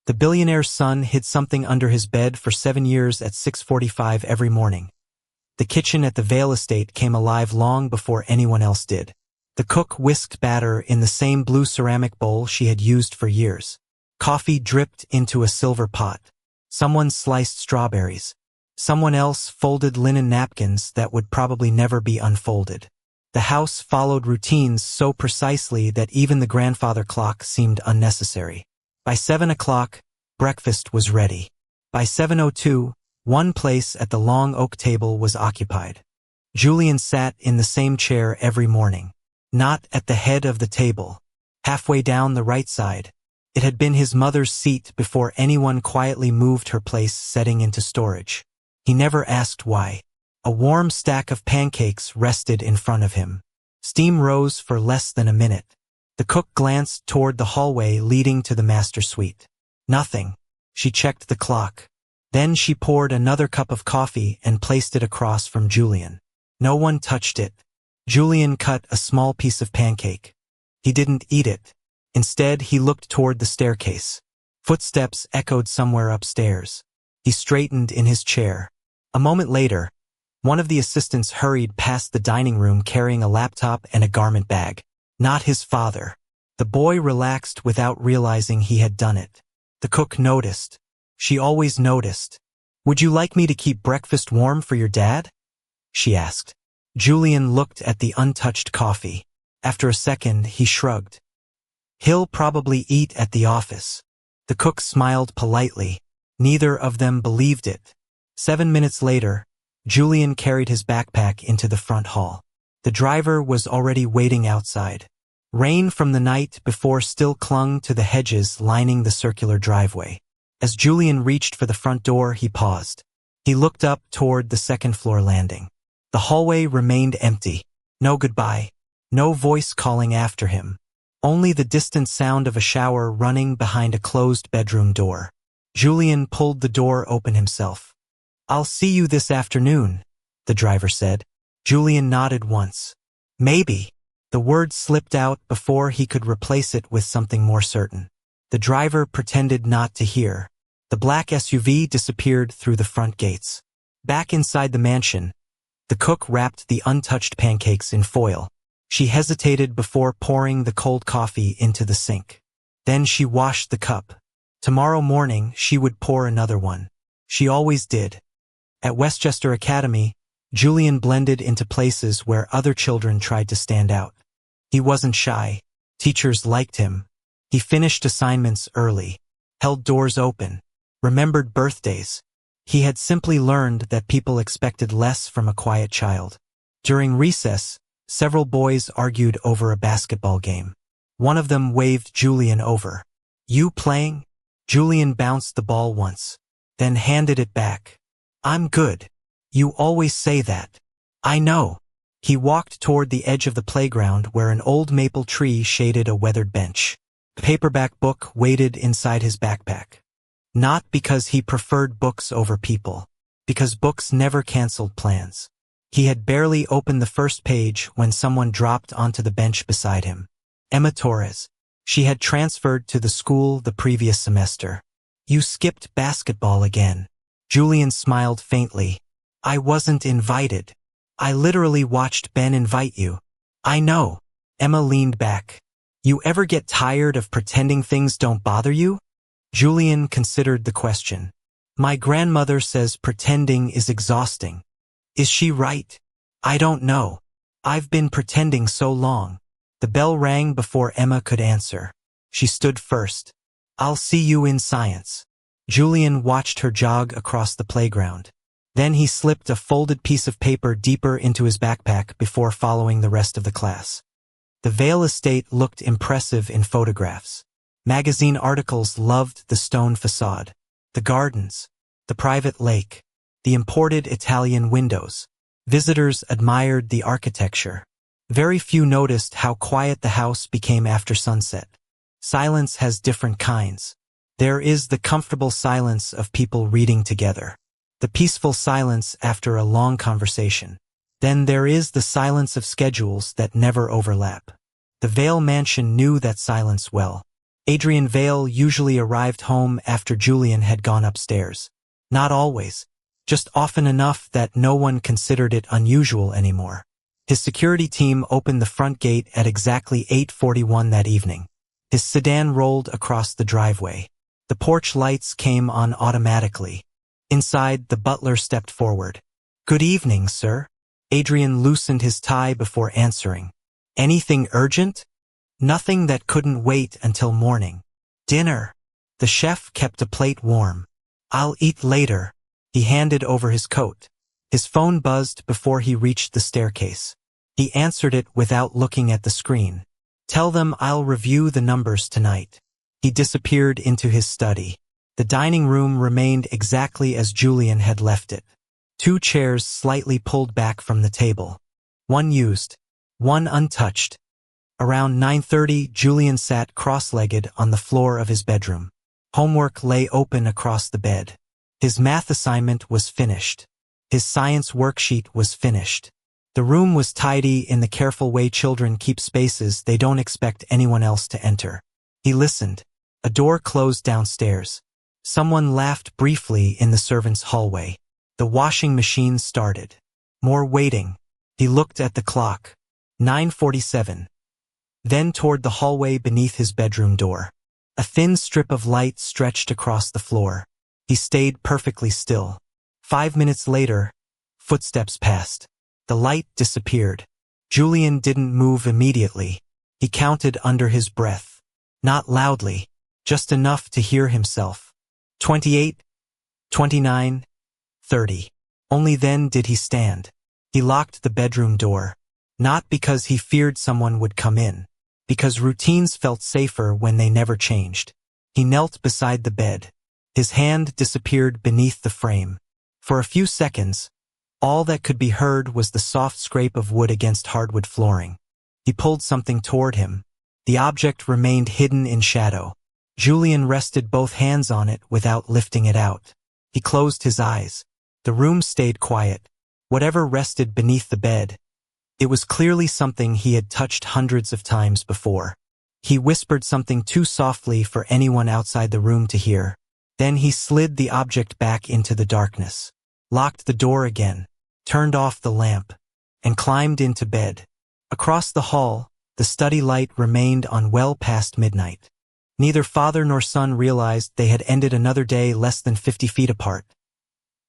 The billionaire's son hid something under his bed for 7 years at 6:45 every morning. The kitchen at the Vale estate came alive long before anyone else did. The cook whisked batter in the same blue ceramic bowl she had used for years. Coffee dripped into a silver pot. Someone sliced strawberries. Someone else folded linen napkins that would probably never be unfolded. The house followed routines so precisely that even the grandfather clock seemed unnecessary. By 7 o'clock, breakfast was ready. By 7:02, one place at the long oak table was occupied. Julian sat in the same chair every morning. Not at the head of the table. Halfway down the right side. It had been his mother's seat before anyone quietly moved her place setting into storage. He never asked why. A warm stack of pancakes rested in front of him. Steam rose for less than a minute. The cook glanced toward the hallway leading to the master suite. Nothing. She checked the clock. Then she poured another cup of coffee and placed it across from Julian. No one touched it. Julian cut a small piece of pancake. He didn't eat it. Instead, he looked toward the staircase. Footsteps echoed somewhere upstairs. He straightened in his chair. A moment later, one of the assistants hurried past the dining room carrying a laptop and a garment bag. Not his father. The boy relaxed without realizing he had done it. The cook noticed. She always noticed. "Would you like me to keep breakfast warm for your dad?" she asked. Julian looked at the untouched coffee. After a second, he shrugged. "He'll probably eat at the office." The cook smiled politely. Neither of them believed it. 7 minutes later, Julian carried his backpack into the front hall. The driver was already waiting outside. Rain from the night before still clung to the hedges lining the circular driveway. As Julian reached for the front door, he paused. He looked up toward the second-floor landing. The hallway remained empty. No goodbye. No voice calling after him. Only the distant sound of a shower running behind a closed bedroom door. Julian pulled the door open himself. "I'll see you this afternoon," the driver said. Julian nodded once. "Maybe." The word slipped out before he could replace it with something more certain. The driver pretended not to hear. The black SUV disappeared through the front gates. Back inside the mansion, the cook wrapped the untouched pancakes in foil. She hesitated before pouring the cold coffee into the sink. Then she washed the cup. Tomorrow morning, she would pour another one. She always did. At Westchester Academy, Julian blended into places where other children tried to stand out. He wasn't shy. Teachers liked him. He finished assignments early, held doors open, remembered birthdays. He had simply learned that people expected less from a quiet child. During recess, several boys argued over a basketball game. One of them waved Julian over. "You playing?" Julian bounced the ball once, then handed it back. "I'm good." "You always say that." "I know." He walked toward the edge of the playground where an old maple tree shaded a weathered bench. A paperback book waited inside his backpack. Not because he preferred books over people, because books never canceled plans. He had barely opened the first page when someone dropped onto the bench beside him. Emma Torres. She had transferred to the school the previous semester. "You skipped basketball again." Julian smiled faintly. "I wasn't invited. I literally watched Ben invite you." "I know." Emma leaned back. "You ever get tired of pretending things don't bother you?" Julian considered the question. "My grandmother says pretending is exhausting." "Is she right?" "I don't know. I've been pretending so long." The bell rang before Emma could answer. She stood first. "I'll see you in science." Julian watched her jog across the playground. Then he slipped a folded piece of paper deeper into his backpack before following the rest of the class. The Vale estate looked impressive in photographs. Magazine articles loved the stone facade, the gardens, the private lake, the imported Italian windows. Visitors admired the architecture. Very few noticed how quiet the house became after sunset. Silence has different kinds. There is the comfortable silence of people reading together. The peaceful silence after a long conversation. Then there is the silence of schedules that never overlap. The Vale mansion knew that silence well. Adrian Vale usually arrived home after Julian had gone upstairs. Not always, just often enough that no one considered it unusual anymore. His security team opened the front gate at exactly 8:41 that evening. His sedan rolled across the driveway. The porch lights came on automatically. Inside, the butler stepped forward. "Good evening, sir." Adrian loosened his tie before answering. "Anything urgent?" "Nothing that couldn't wait until morning." "Dinner." The chef kept a plate warm. "I'll eat later." He handed over his coat. His phone buzzed before he reached the staircase. He answered it without looking at the screen. "Tell them I'll review the numbers tonight." He disappeared into his study. The dining room remained exactly as Julian had left it. 2 chairs slightly pulled back from the table. One used, one untouched. Around 9:30, Julian sat cross-legged on the floor of his bedroom. Homework lay open across the bed. His math assignment was finished. His science worksheet was finished. The room was tidy in the careful way children keep spaces they don't expect anyone else to enter. He listened. A door closed downstairs. Someone laughed briefly in the servants' hallway. The washing machine started. More waiting. He looked at the clock. 9:47. Then toward the hallway beneath his bedroom door. A thin strip of light stretched across the floor. He stayed perfectly still. 5 minutes later, footsteps passed. The light disappeared. Julian didn't move immediately. He counted under his breath. Not loudly, just enough to hear himself. 28, 29, 30. Only then did he stand. He locked the bedroom door. Not because he feared someone would come in. Because routines felt safer when they never changed. He knelt beside the bed. His hand disappeared beneath the frame. For a few seconds, all that could be heard was the soft scrape of wood against hardwood flooring. He pulled something toward him. The object remained hidden in shadow. Julian rested both hands on it without lifting it out. He closed his eyes. The room stayed quiet. Whatever rested beneath the bed, it was clearly something he had touched hundreds of times before. He whispered something too softly for anyone outside the room to hear. Then he slid the object back into the darkness, locked the door again, turned off the lamp, and climbed into bed. Across the hall, the study light remained on well past midnight. Neither father nor son realized they had ended another day less than 50 feet apart.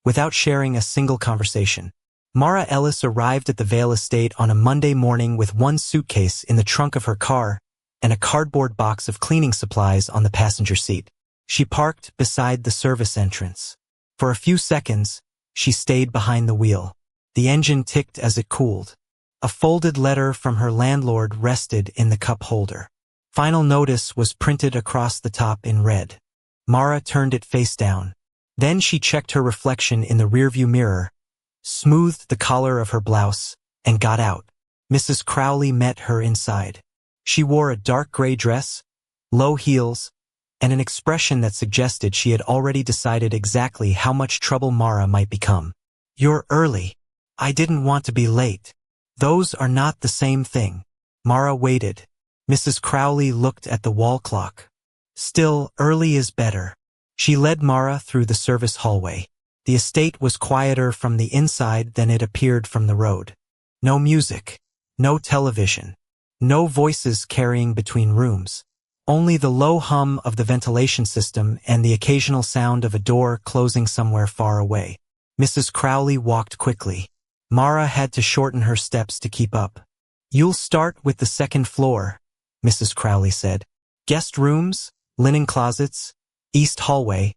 Without sharing a single conversation, Mara Ellis arrived at the Vale estate on a Monday morning with one suitcase in the trunk of her car and a cardboard box of cleaning supplies on the passenger seat. She parked beside the service entrance. For a few seconds, she stayed behind the wheel. The engine ticked as it cooled. A folded letter from her landlord rested in the cup holder. Final notice was printed across the top in red. Mara turned it face down. Then she checked her reflection in the rearview mirror, smoothed the collar of her blouse, and got out. Mrs. Crowley met her inside. She wore a dark gray dress, low heels, and an expression that suggested she had already decided exactly how much trouble Mara might become. "You're early. I didn't want to be late." "Those are not the same thing." Mara waited. Mrs. Crowley looked at the wall clock. "Still, early is better." She led Mara through the service hallway. The estate was quieter from the inside than it appeared from the road. No music, no television, no voices carrying between rooms. Only the low hum of the ventilation system and the occasional sound of a door closing somewhere far away. Mrs. Crowley walked quickly. Mara had to shorten her steps to keep up. "You'll start with the second floor," Mrs. Crowley said. "Guest rooms, linen closets, east hallway,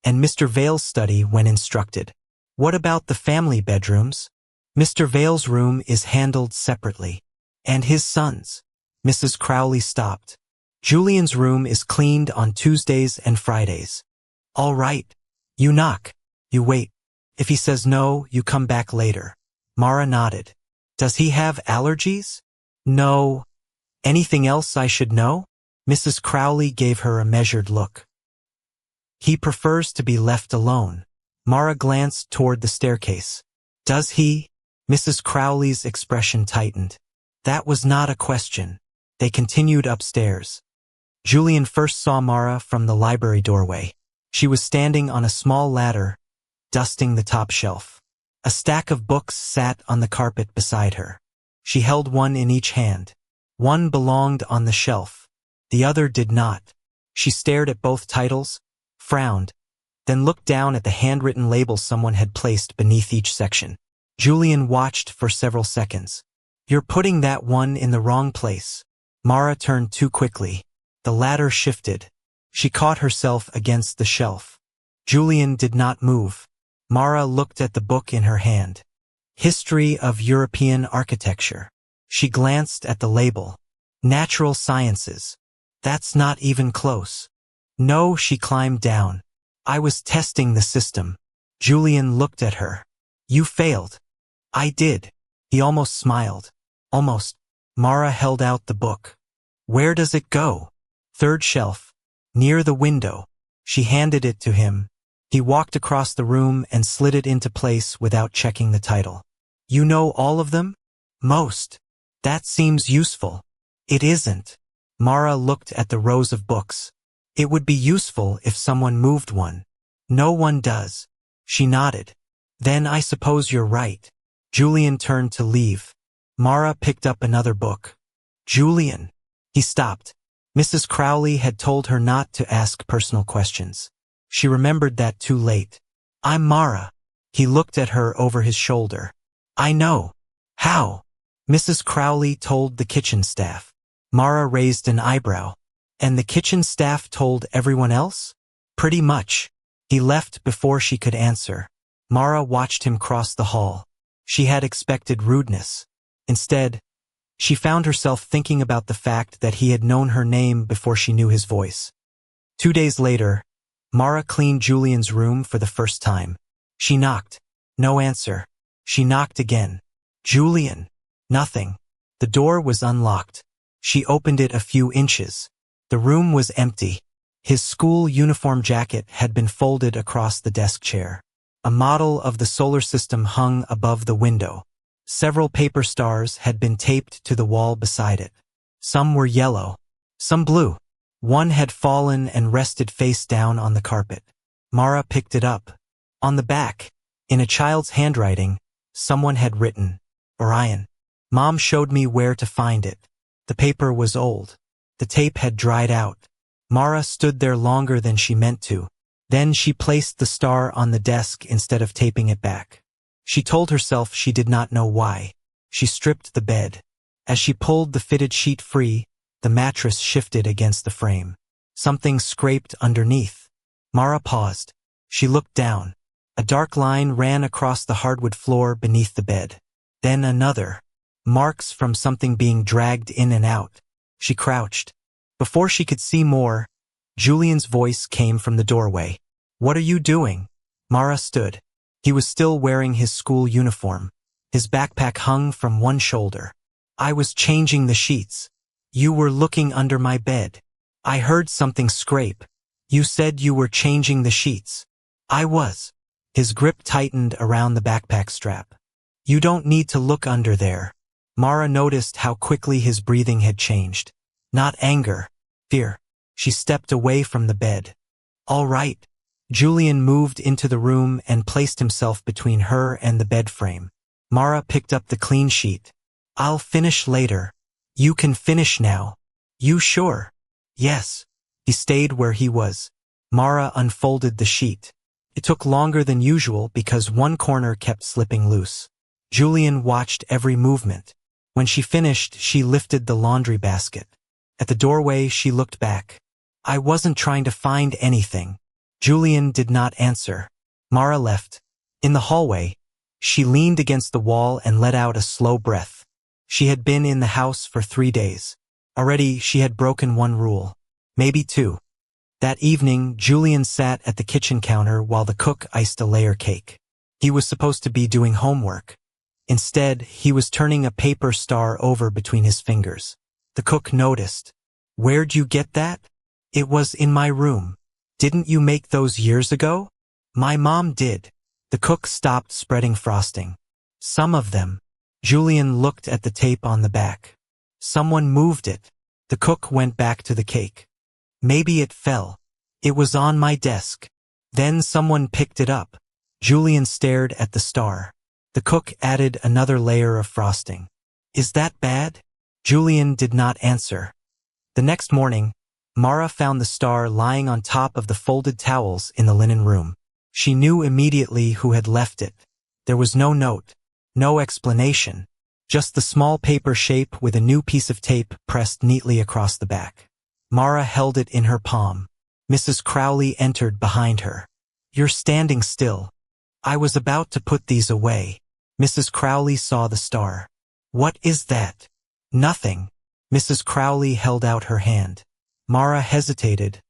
and Mr. Vale's study when instructed." "What about the family bedrooms?" "Mr. Vale's room is handled separately." "And his son's?" Mrs. Crowley stopped. "Julian's room is cleaned on Tuesdays and Fridays." "All right. You knock. You wait. If he says no, you come back later." Mara nodded. "Does he have allergies?" "No." "Anything else I should know?" Mrs. Crowley gave her a measured look. "He prefers to be left alone." Mara glanced toward the staircase. "Does he?" Mrs. Crowley's expression tightened. That was not a question. They continued upstairs. Julian first saw Mara from the library doorway. She was standing on a small ladder, dusting the top shelf. A stack of books sat on the carpet beside her. She held one in each hand. One belonged on the shelf. The other did not. She stared at both titles, frowned, then looked down at the handwritten labels someone had placed beneath each section. Julian watched for several seconds. "You're putting that one in the wrong place." Mara turned too quickly. The ladder shifted. She caught herself against the shelf. Julian did not move. Mara looked at the book in her hand. History of European Architecture. She glanced at the label. Natural Sciences. That's not even close. No, she climbed down. I was testing the system. Julian looked at her. You failed. I did. He almost smiled. Almost. Mara held out the book. Where does it go? Third shelf. Near the window. She handed it to him. He walked across the room and slid it into place without checking the title. You know all of them? Most. That seems useful. It isn't. Mara looked at the rows of books. It would be useful if someone moved one. No one does. She nodded. Then I suppose you're right. Julian turned to leave. Mara picked up another book. Julian. He stopped. Mrs. Crowley had told her not to ask personal questions. She remembered that too late. I'm Mara. He looked at her over his shoulder. I know. How? Mrs. Crowley told the kitchen staff. Mara raised an eyebrow. And the kitchen staff told everyone else? Pretty much. He left before she could answer. Mara watched him cross the hall. She had expected rudeness. Instead, she found herself thinking about the fact that he had known her name before she knew his voice. 2 days later, Mara cleaned Julian's room for the first time. She knocked. No answer. She knocked again. Julian. Nothing. The door was unlocked. She opened it a few inches. The room was empty. His school uniform jacket had been folded across the desk chair. A model of the solar system hung above the window. Several paper stars had been taped to the wall beside it. Some were yellow, some blue. One had fallen and rested face down on the carpet. Mara picked it up. On the back, in a child's handwriting, someone had written, Orion. Mom showed me where to find it. The paper was old. The tape had dried out. Mara stood there longer than she meant to. Then she placed the star on the desk instead of taping it back. She told herself she did not know why. She stripped the bed. As she pulled the fitted sheet free, the mattress shifted against the frame. Something scraped underneath. Mara paused. She looked down. A dark line ran across the hardwood floor beneath the bed. Then another. Marks from something being dragged in and out. She crouched. Before she could see more, Julian's voice came from the doorway. What are you doing? Mara stood. He was still wearing his school uniform. His backpack hung from one shoulder. I was changing the sheets. You were looking under my bed. I heard something scrape. You said you were changing the sheets. I was. His grip tightened around the backpack strap. You don't need to look under there. Mara noticed how quickly his breathing had changed. Not anger, fear. She stepped away from the bed. All right. Julian moved into the room and placed himself between her and the bed frame. Mara picked up the clean sheet. I'll finish later. You can finish now. You sure? Yes. He stayed where he was. Mara unfolded the sheet. It took longer than usual because one corner kept slipping loose. Julian watched every movement. When she finished, she lifted the laundry basket. At the doorway, she looked back. I wasn't trying to find anything. Julian did not answer. Mara left. In the hallway, she leaned against the wall and let out a slow breath. She had been in the house for 3 days. Already, she had broken one rule. Maybe 2. That evening, Julian sat at the kitchen counter while the cook iced a layer cake. He was supposed to be doing homework. Instead, he was turning a paper star over between his fingers. The cook noticed. Where'd you get that? It was in my room. Didn't you make those years ago? My mom did. The cook stopped spreading frosting. Some of them. Julian looked at the tape on the back. Someone moved it. The cook went back to the cake. Maybe it fell. It was on my desk. Then someone picked it up. Julian stared at the star. The cook added another layer of frosting. Is that bad? Julian did not answer. The next morning, Mara found the star lying on top of the folded towels in the linen room. She knew immediately who had left it. There was no note, no explanation, just the small paper shape with a new piece of tape pressed neatly across the back. Mara held it in her palm. Mrs. Crowley entered behind her. You're standing still. I was about to put these away. Mrs. Crowley saw the star. What is that? Nothing. Mrs. Crowley held out her hand. Mara hesitated,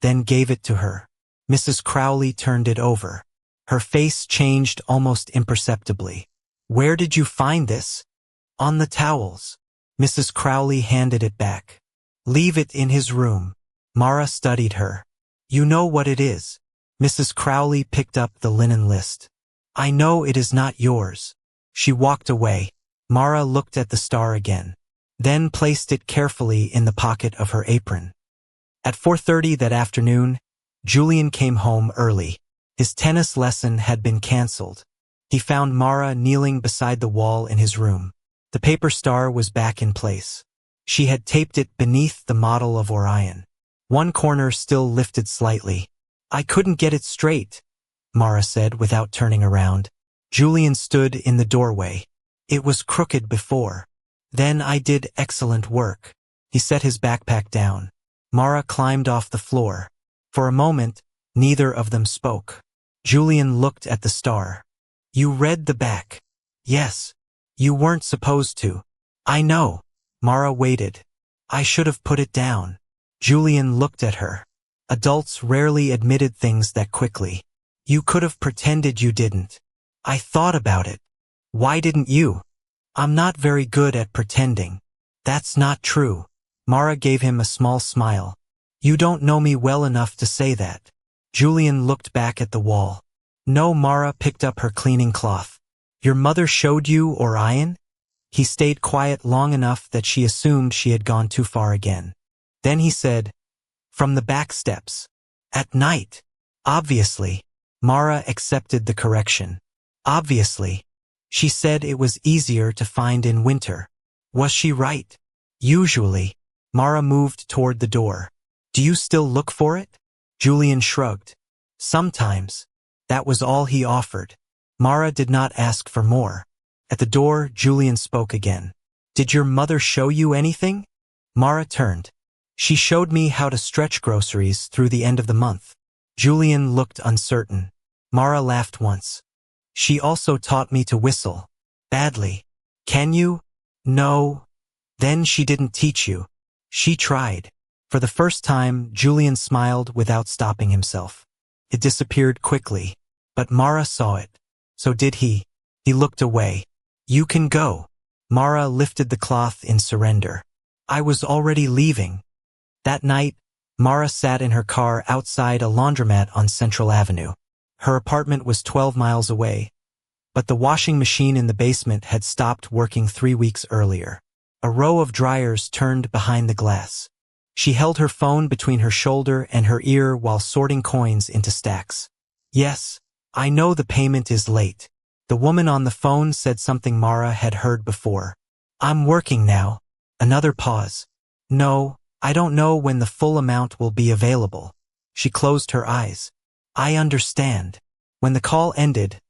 then gave it to her. Mrs. Crowley turned it over. Her face changed almost imperceptibly. Where did you find this? On the towels. Mrs. Crowley handed it back. Leave it in his room. Mara studied her. You know what it is. Mrs. Crowley picked up the linen list. I know it is not yours. She walked away. Mara looked at the star again, then placed it carefully in the pocket of her apron. At 4:30 that afternoon, Julian came home early. His tennis lesson had been cancelled. He found Mara kneeling beside the wall in his room. The paper star was back in place. She had taped it beneath the model of Orion. One corner still lifted slightly. I couldn't get it straight, Mara said without turning around. Julian stood in the doorway. It was crooked before. Then I did excellent work. He set his backpack down. Mara climbed off the floor. For a moment, neither of them spoke. Julian looked at the star. You read the back. Yes. You weren't supposed to. I know. Mara waited. I should have put it down. Julian looked at her. Adults rarely admitted things that quickly. You could have pretended you didn't. I thought about it. Why didn't you? I'm not very good at pretending. That's not true. Mara gave him a small smile. You don't know me well enough to say that. Julian looked back at the wall. No. Mara picked up her cleaning cloth. Your mother showed you Orion? He stayed quiet long enough that she assumed she had gone too far again. Then he said, From the back steps. At night. Obviously. Mara accepted the correction. Obviously. She said it was easier to find in winter. Was she right? Usually. Mara moved toward the door. Do you still look for it? Julian shrugged. Sometimes. That was all he offered. Mara did not ask for more. At the door, Julian spoke again. Did your mother show you anything? Mara turned. She showed me how to stretch groceries through the end of the month. Julian looked uncertain. Mara laughed once. She also taught me to whistle. Badly. Can you? No. Then she didn't teach you. She tried. For the first time, Julian smiled without stopping himself. It disappeared quickly. But Mara saw it. So did he. He looked away. You can go. Mara lifted the cloth in surrender. I was already leaving. That night, Mara sat in her car outside a laundromat on Central Avenue. Her apartment was 12 miles away, but the washing machine in the basement had stopped working 3 weeks earlier. A row of dryers turned behind the glass. She held her phone between her shoulder and her ear while sorting coins into stacks. Yes, I know the payment is late. The woman on the phone said something Mara had heard before. I'm working now. Another pause. No, I don't know when the full amount will be available. She closed her eyes. I understand. When the call ended,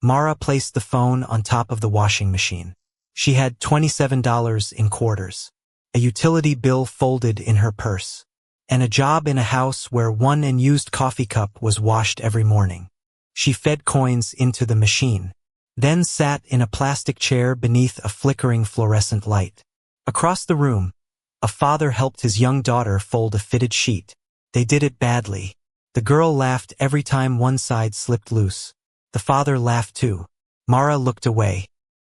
Mara placed the phone on top of the washing machine. She had $27 in quarters, a utility bill folded in her purse, and a job in a house where one unused coffee cup was washed every morning. She fed coins into the machine, then sat in a plastic chair beneath a flickering fluorescent light. Across the room, a father helped his young daughter fold a fitted sheet. They did it badly. The girl laughed every time one side slipped loose. The father laughed too. Mara looked away.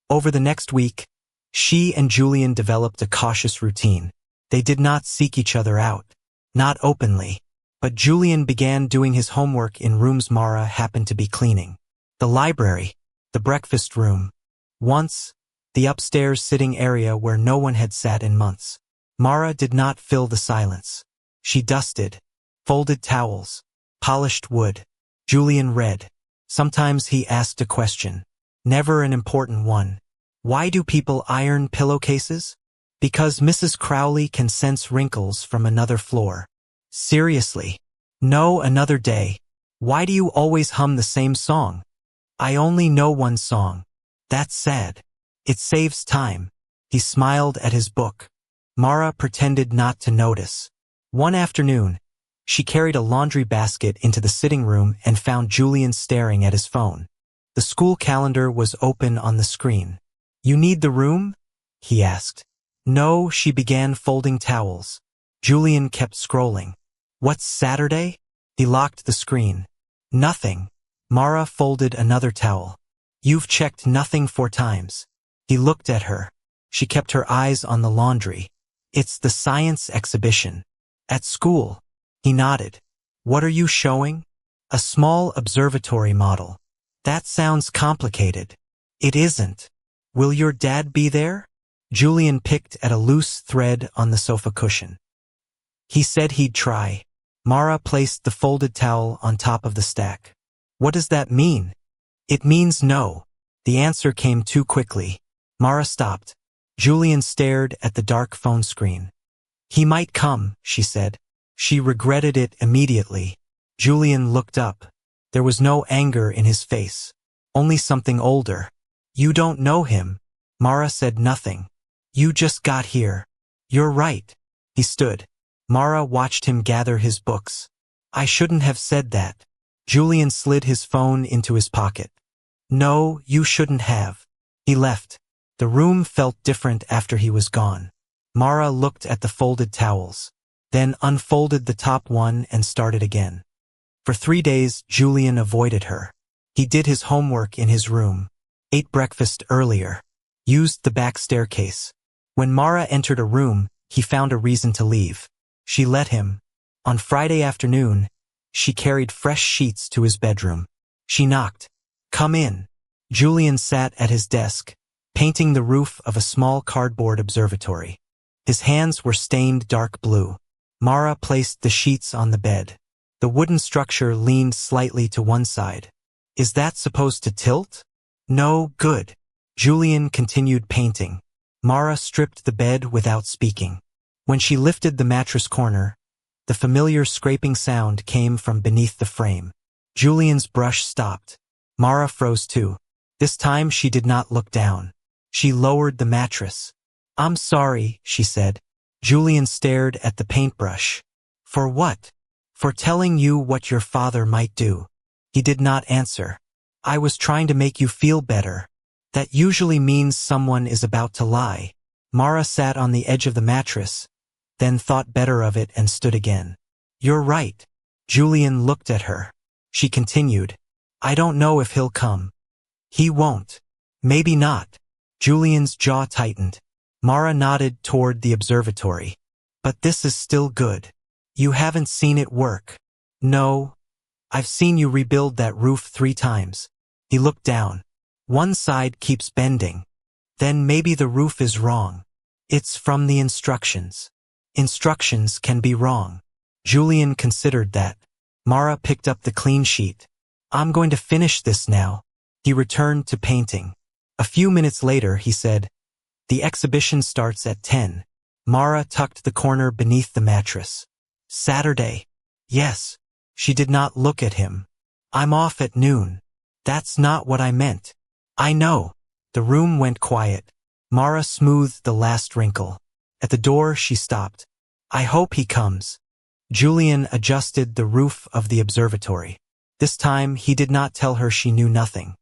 Over the next week, she and Julian developed a cautious routine. They did not seek each other out. Not openly. But Julian began doing his homework in rooms Mara happened to be cleaning. The library, the breakfast room. Once, the upstairs sitting area where no one had sat in months. Mara did not fill the silence. She dusted, folded towels, polished wood. Julian read. Sometimes he asked a question. Never an important one. Why do people iron pillowcases? Because Mrs. Crowley can sense wrinkles from another floor. Seriously. No, another day. Why do you always hum the same song? I only know one song. That's sad. It saves time. He smiled at his book. Mara pretended not to notice. One afternoon, she carried a laundry basket into the sitting room and found Julian staring at his phone. The school calendar was open on the screen. You need the room? He asked. No, she began folding towels. Julian kept scrolling. What's Saturday? He locked the screen. Nothing. Mara folded another towel. You've checked nothing 4 times. He looked at her. She kept her eyes on the laundry. It's the science exhibition. At school. He nodded. What are you showing? A small observatory model. That sounds complicated. It isn't. Will your dad be there? Julian picked at a loose thread on the sofa cushion. He said he'd try. Mara placed the folded towel on top of the stack. What does that mean? It means no. The answer came too quickly. Mara stopped. Julian stared at the dark phone screen. He might come, she said. She regretted it immediately. Julian looked up. There was no anger in his face. Only something older. You don't know him. Mara said nothing. You just got here. You're right. He stood. Mara watched him gather his books. I shouldn't have said that. Julian slid his phone into his pocket. No, you shouldn't have. He left. The room felt different after he was gone. Mara looked at the folded towels, then unfolded the top one and started again. For 3 days, Julian avoided her. He did his homework in his room, ate breakfast earlier, used the back staircase. When Mara entered a room, he found a reason to leave. She let him. On Friday afternoon, she carried fresh sheets to his bedroom. She knocked. Come in. Julian sat at his desk, painting the roof of a small cardboard observatory. His hands were stained dark blue. Mara placed the sheets on the bed. The wooden structure leaned slightly to one side. Is that supposed to tilt? No, good. Julian continued painting. Mara stripped the bed without speaking. When she lifted the mattress corner, the familiar scraping sound came from beneath the frame. Julian's brush stopped. Mara froze too. This time she did not look down. She lowered the mattress. I'm sorry, she said. Julian stared at the paintbrush. For what? For telling you what your father might do. He did not answer. I was trying to make you feel better. That usually means someone is about to lie. Mara sat on the edge of the mattress, then thought better of it and stood again. You're right. Julian looked at her. She continued. I don't know if he'll come. He won't. Maybe not. Julian's jaw tightened. Mara nodded toward the observatory. But this is still good. You haven't seen it work. No. I've seen you rebuild that roof 3 times. He looked down. One side keeps bending. Then maybe the roof is wrong. It's from the instructions. Instructions can be wrong. Julian considered that. Mara picked up the clean sheet. I'm going to finish this now. He returned to painting. A few minutes later, he said, the exhibition starts at 10. Mara tucked the corner beneath the mattress. Saturday. Yes. She did not look at him. I'm off at noon. That's not what I meant. I know. The room went quiet. Mara smoothed the last wrinkle. At the door, she stopped. I hope he comes. Julian adjusted the roof of the observatory. This time, he did not tell her she knew nothing.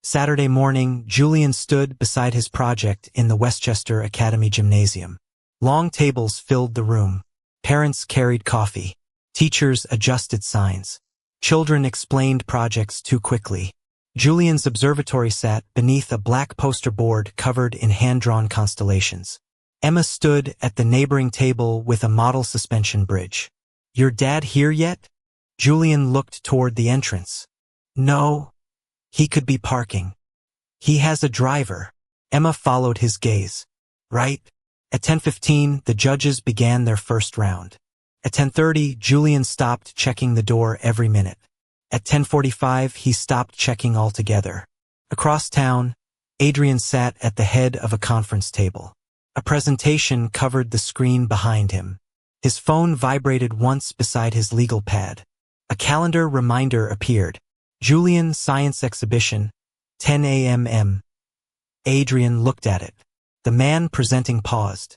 Saturday morning, Julian stood beside his project in the Westchester Academy Gymnasium. Long tables filled the room. Parents carried coffee. Teachers adjusted signs. Children explained projects too quickly. Julian's observatory sat beneath a black poster board covered in hand-drawn constellations. Emma stood at the neighboring table with a model suspension bridge. Your dad here yet? Julian looked toward the entrance. No. He could be parking. He has a driver. Emma followed his gaze. Right? At 10:15, the judges began their first round. At 10:30, Julian stopped checking the door every minute. At 10:45, he stopped checking altogether. Across town, Adrian sat at the head of a conference table. A presentation covered the screen behind him. His phone vibrated once beside his legal pad. A calendar reminder appeared. Julian Science Exhibition, 10 a.m. Adrian looked at it. The man presenting paused.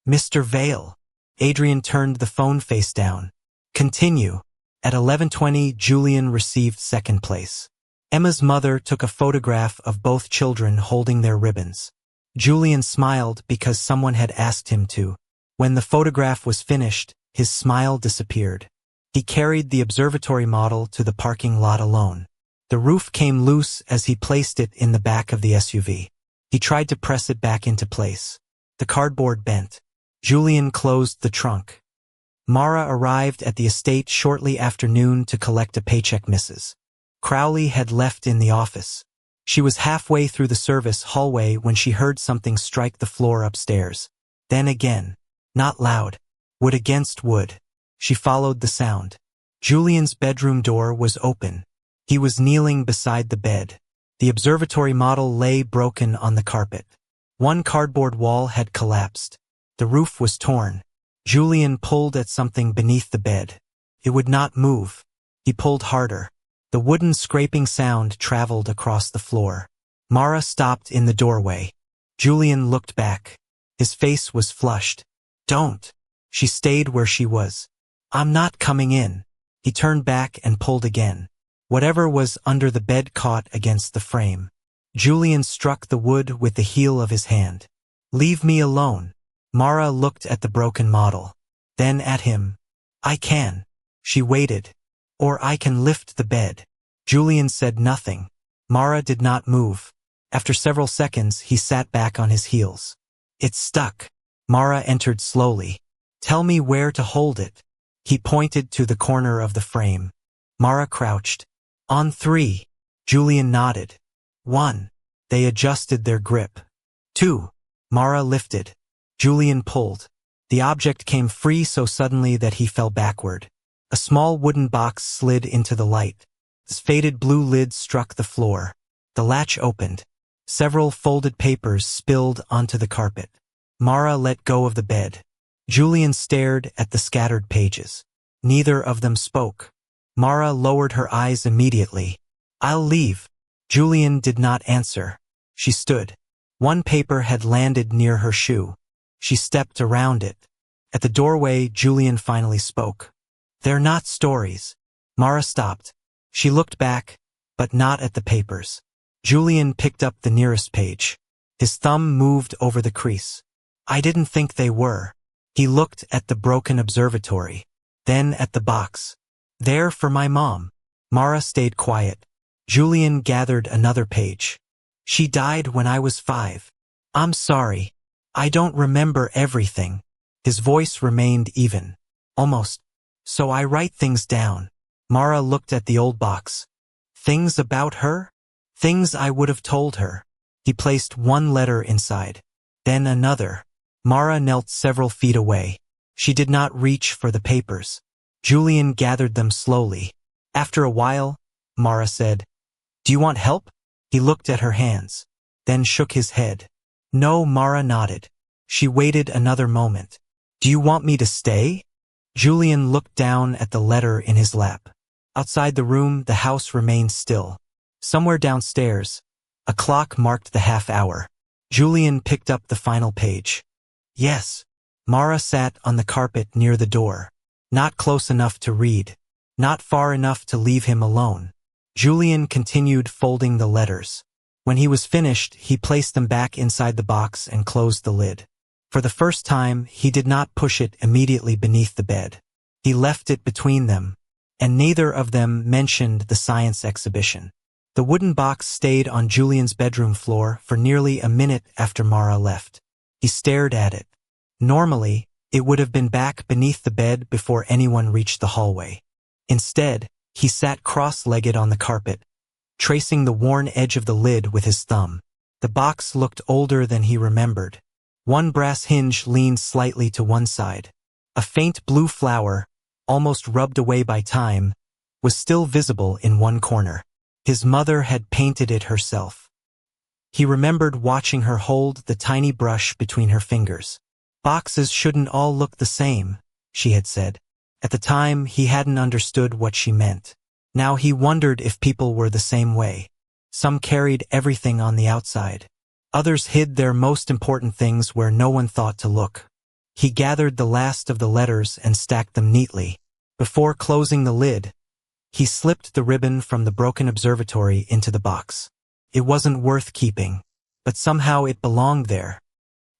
Mr. Vale. Adrian turned the phone face down. Continue. At 11:20, Julian received second place. Emma's mother took a photograph of both children holding their ribbons. Julian smiled because someone had asked him to. When the photograph was finished, his smile disappeared. He carried the observatory model to the parking lot alone. The roof came loose as he placed it in the back of the SUV. He tried to press it back into place. The cardboard bent. Julian closed the trunk. Mara arrived at the estate shortly after noon to collect a paycheck. Mrs. Crowley had left in the office. She was halfway through the service hallway when she heard something strike the floor upstairs. Then again. Not loud. Wood against wood. She followed the sound. Julian's bedroom door was open. He was kneeling beside the bed. The observatory model lay broken on the carpet. One cardboard wall had collapsed. The roof was torn. Julian pulled at something beneath the bed. It would not move. He pulled harder. The wooden scraping sound traveled across the floor. Mara stopped in the doorway. Julian looked back. His face was flushed. Don't. She stayed where she was. I'm not coming in. He turned back and pulled again. Whatever was under the bed caught against the frame. Julian struck the wood with the heel of his hand. Leave me alone. Mara looked at the broken model. Then at him. I can. She waited. Or I can lift the bed. Julian said nothing. Mara did not move. After several seconds, he sat back on his heels. It's stuck. Mara entered slowly. Tell me where to hold it. He pointed to the corner of the frame. Mara crouched. On 3. Julian nodded. 1. They adjusted their grip. 2. Mara lifted. Julian pulled. The object came free so suddenly that he fell backward. A small wooden box slid into the light. Its faded blue lid struck the floor. The latch opened. Several folded papers spilled onto the carpet. Mara let go of the bed. Julian stared at the scattered pages. Neither of them spoke. Mara lowered her eyes immediately. I'll leave. Julian did not answer. She stood. One paper had landed near her shoe. She stepped around it. At the doorway, Julian finally spoke. They're not stories. Mara stopped. She looked back, but not at the papers. Julian picked up the nearest page. His thumb moved over the crease. I didn't think they were. He looked at the broken observatory. Then at the box. There for my mom. Mara stayed quiet. Julian gathered another page. She died when I was 5. I'm sorry. I don't remember everything. His voice remained even. Almost. So I write things down. Mara looked at the old box. Things about her? Things I would have told her. He placed one letter inside. Then another. Mara knelt several feet away. She did not reach for the papers. Julian gathered them slowly. After a while, Mara said, Do you want help? He looked at her hands. Then shook his head. No, Mara nodded. She waited another moment. Do you want me to stay? Julian looked down at the letter in his lap. Outside the room, the house remained still. Somewhere downstairs, a clock marked the half hour. Julian picked up the final page. Yes. Mara sat on the carpet near the door. Not close enough to read. Not far enough to leave him alone. Julian continued folding the letters. When he was finished, he placed them back inside the box and closed the lid. For the first time, he did not push it immediately beneath the bed. He left it between them, and neither of them mentioned the science exhibition. The wooden box stayed on Julian's bedroom floor for nearly a minute after Mara left. He stared at it. Normally, it would have been back beneath the bed before anyone reached the hallway. Instead, he sat cross-legged on the carpet, tracing the worn edge of the lid with his thumb. The box looked older than he remembered. One brass hinge leaned slightly to one side. A faint blue flower, almost rubbed away by time, was still visible in one corner. His mother had painted it herself. He remembered watching her hold the tiny brush between her fingers. Boxes shouldn't all look the same, she had said. At the time, he hadn't understood what she meant. Now he wondered if people were the same way. Some carried everything on the outside. Others hid their most important things where no one thought to look. He gathered the last of the letters and stacked them neatly. Before closing the lid, he slipped the ribbon from the broken observatory into the box. It wasn't worth keeping, but somehow it belonged there.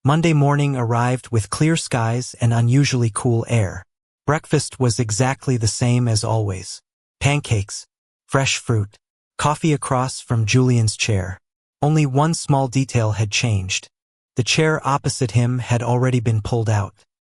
Monday morning arrived with clear skies and unusually cool air. Breakfast was exactly the same as always. Pancakes, fresh fruit, coffee across from Julian's chair. Only one small detail had changed. The chair opposite him had already been pulled out.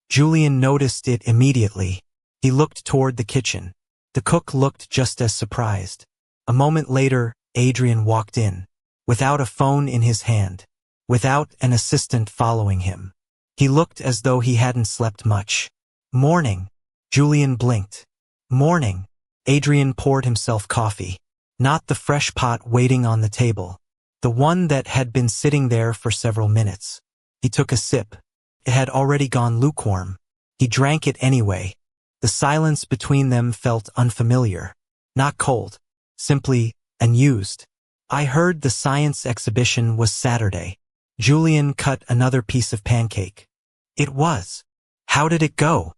Julian noticed it immediately. He looked toward the kitchen. The cook looked just as surprised. A moment later, Adrian walked in, without a phone in his hand, without an assistant following him. He looked as though he hadn't slept much. Morning. Julian blinked. Morning. Adrian poured himself coffee. Not the fresh pot waiting on the table. The one that had been sitting there for several minutes. He took a sip. It had already gone lukewarm. He drank it anyway. The silence between them felt unfamiliar. Not cold. Simply unused. I heard the science exhibition was Saturday. Julian cut another piece of pancake. It was. How did it go?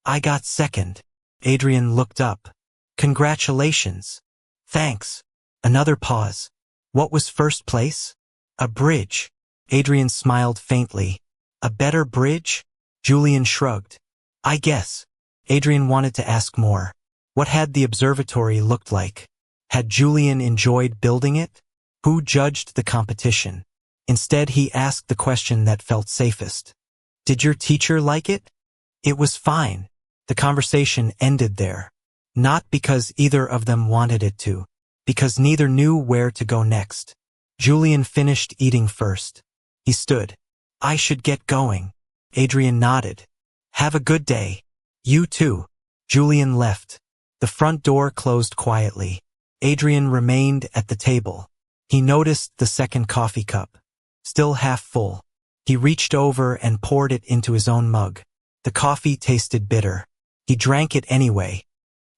I got second. Adrian looked up. Congratulations. Thanks. Another pause. What was first place? A bridge. Adrian smiled faintly. A better bridge? Julian shrugged. I guess. Adrian wanted to ask more. What had the observatory looked like? Had Julian enjoyed building it? Who judged the competition? Instead, he asked the question that felt safest. Did your teacher like it? It was fine. The conversation ended there. Not because either of them wanted it to, because neither knew where to go next. Julian finished eating first. He stood. I should get going. Adrian nodded. Have a good day. You too. Julian left. The front door closed quietly. Adrian remained at the table. He noticed the second coffee cup. Still half full. He reached over and poured it into his own mug. The coffee tasted bitter. He drank it anyway.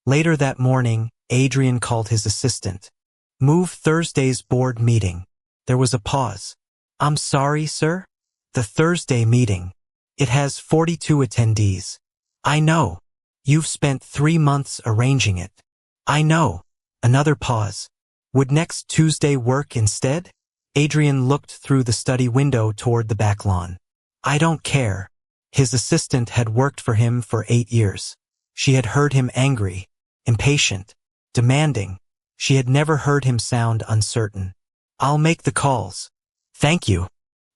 Later that morning, Adrian called his assistant. Move Thursday's board meeting. There was a pause. I'm sorry, sir? The Thursday meeting. It has 42 attendees. I know. You've spent 3 months arranging it. I know. Another pause. Would next Tuesday work instead? Adrian looked through the study window toward the back lawn. I don't care. His assistant had worked for him for 8 years. She had heard him angry, impatient, demanding. She had never heard him sound uncertain. I'll make the calls. Thank you.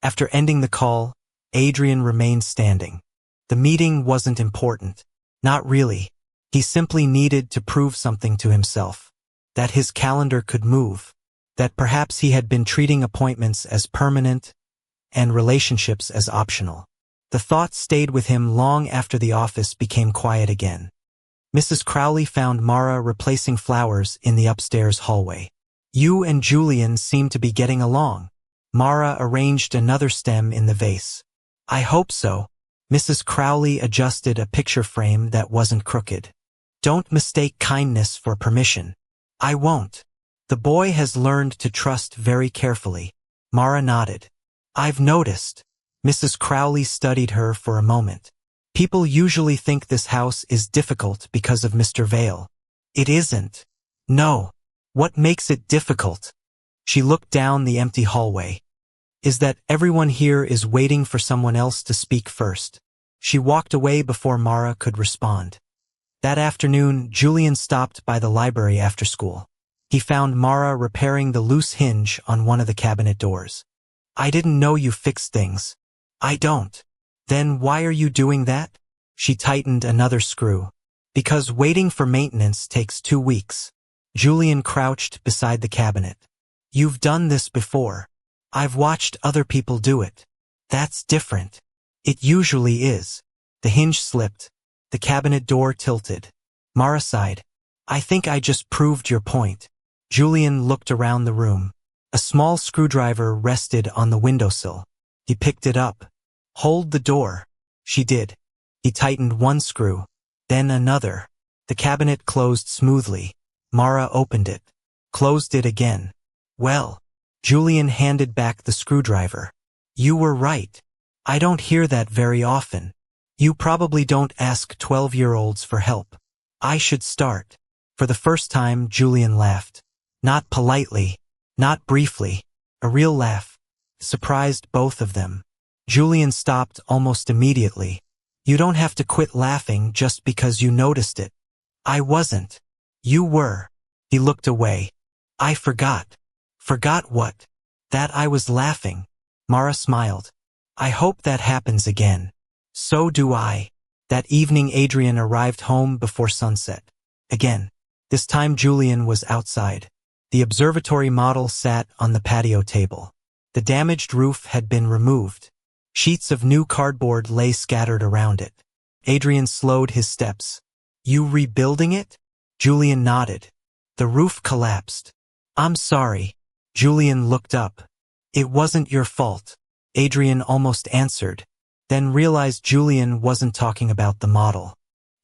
After ending the call, Adrian remained standing. The meeting wasn't important. Not really. He simply needed to prove something to himself. That his calendar could move. That perhaps he had been treating appointments as permanent and relationships as optional. The thought stayed with him long after the office became quiet again. Mrs. Crowley found Mara replacing flowers in the upstairs hallway. You and Julian seem to be getting along. Mara arranged another stem in the vase. I hope so. Mrs. Crowley adjusted a picture frame that wasn't crooked. Don't mistake kindness for permission. I won't. The boy has learned to trust very carefully. Mara nodded. I've noticed. Mrs. Crowley studied her for a moment. People usually think this house is difficult because of Mr. Vale. It isn't. No. What makes it difficult? She looked down the empty hallway. Is that everyone here is waiting for someone else to speak first. She walked away before Mara could respond. That afternoon, Julian stopped by the library after school. He found Mara repairing the loose hinge on one of the cabinet doors. I didn't know you fixed things. I don't. Then why are you doing that? She tightened another screw. Because waiting for maintenance takes 2 weeks. Julian crouched beside the cabinet. You've done this before. I've watched other people do it. That's different. It usually is. The hinge slipped. The cabinet door tilted. Mara sighed. I think I just proved your point. Julian looked around the room. A small screwdriver rested on the windowsill. He picked it up. Hold the door. She did. He tightened one screw, then another. The cabinet closed smoothly. Mara opened it, closed it again. Well, Julian handed back the screwdriver. You were right. I don't hear that very often. You probably don't ask 12-year-olds for help. I should start. For the first time, Julian laughed. Not politely, not briefly. A real laugh. Surprised both of them. Julian stopped almost immediately. You don't have to quit laughing just because you noticed it. I wasn't. You were. He looked away. I forgot. Forgot what? That I was laughing. Mara smiled. I hope that happens again. So do I. That evening Adrian arrived home before sunset. Again. This time Julian was outside. The observatory model sat on the patio table. The damaged roof had been removed. Sheets of new cardboard lay scattered around it. Adrian slowed his steps. You rebuilding it? Julian nodded. The roof collapsed. I'm sorry. Julian looked up. It wasn't your fault. Adrian almost answered, then realized Julian wasn't talking about the model.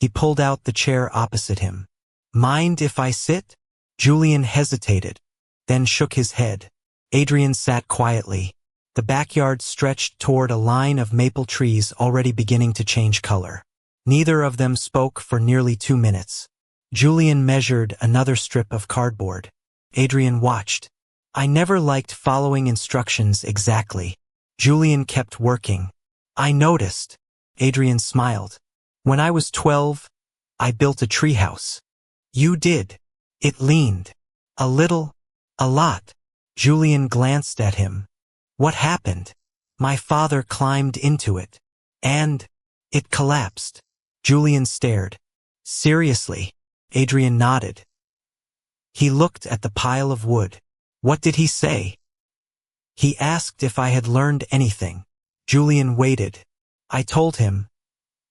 He pulled out the chair opposite him. Mind if I sit? Julian hesitated, then shook his head. Adrian sat quietly. The backyard stretched toward a line of maple trees already beginning to change color. Neither of them spoke for nearly 2 minutes. Julian measured another strip of cardboard. Adrian watched. I never liked following instructions exactly. Julian kept working. I noticed. Adrian smiled. When I was 12, I built a treehouse. You did. It leaned. A little. A lot. Julian glanced at him. What happened? My father climbed into it. And it collapsed. Julian stared. Seriously? Adrian nodded. He looked at the pile of wood. What did he say? He asked if I had learned anything. Julian waited. I told him.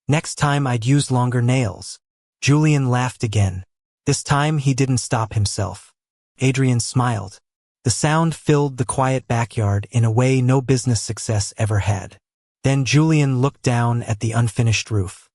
Next time I'd use longer nails. Julian laughed again. This time he didn't stop himself. Adrian smiled. The sound filled the quiet backyard in a way no business success ever had. Then Julian looked down at the unfinished roof.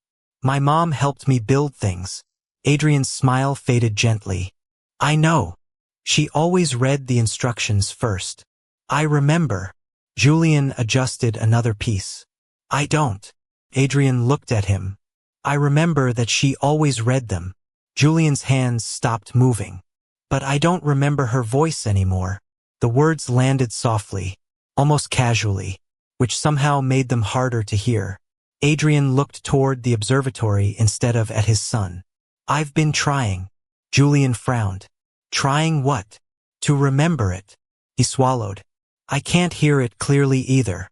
My mom helped me build things. Adrian's smile faded gently. I know. She always read the instructions first. I remember. Julian adjusted another piece. I don't. Adrian looked at him. I remember that she always read them. Julian's hands stopped moving. But I don't remember her voice anymore. The words landed softly, almost casually, which somehow made them harder to hear. Adrian looked toward the observatory instead of at his son. I've been trying. Julian frowned. Trying what? To remember it. He swallowed. I can't hear it clearly either.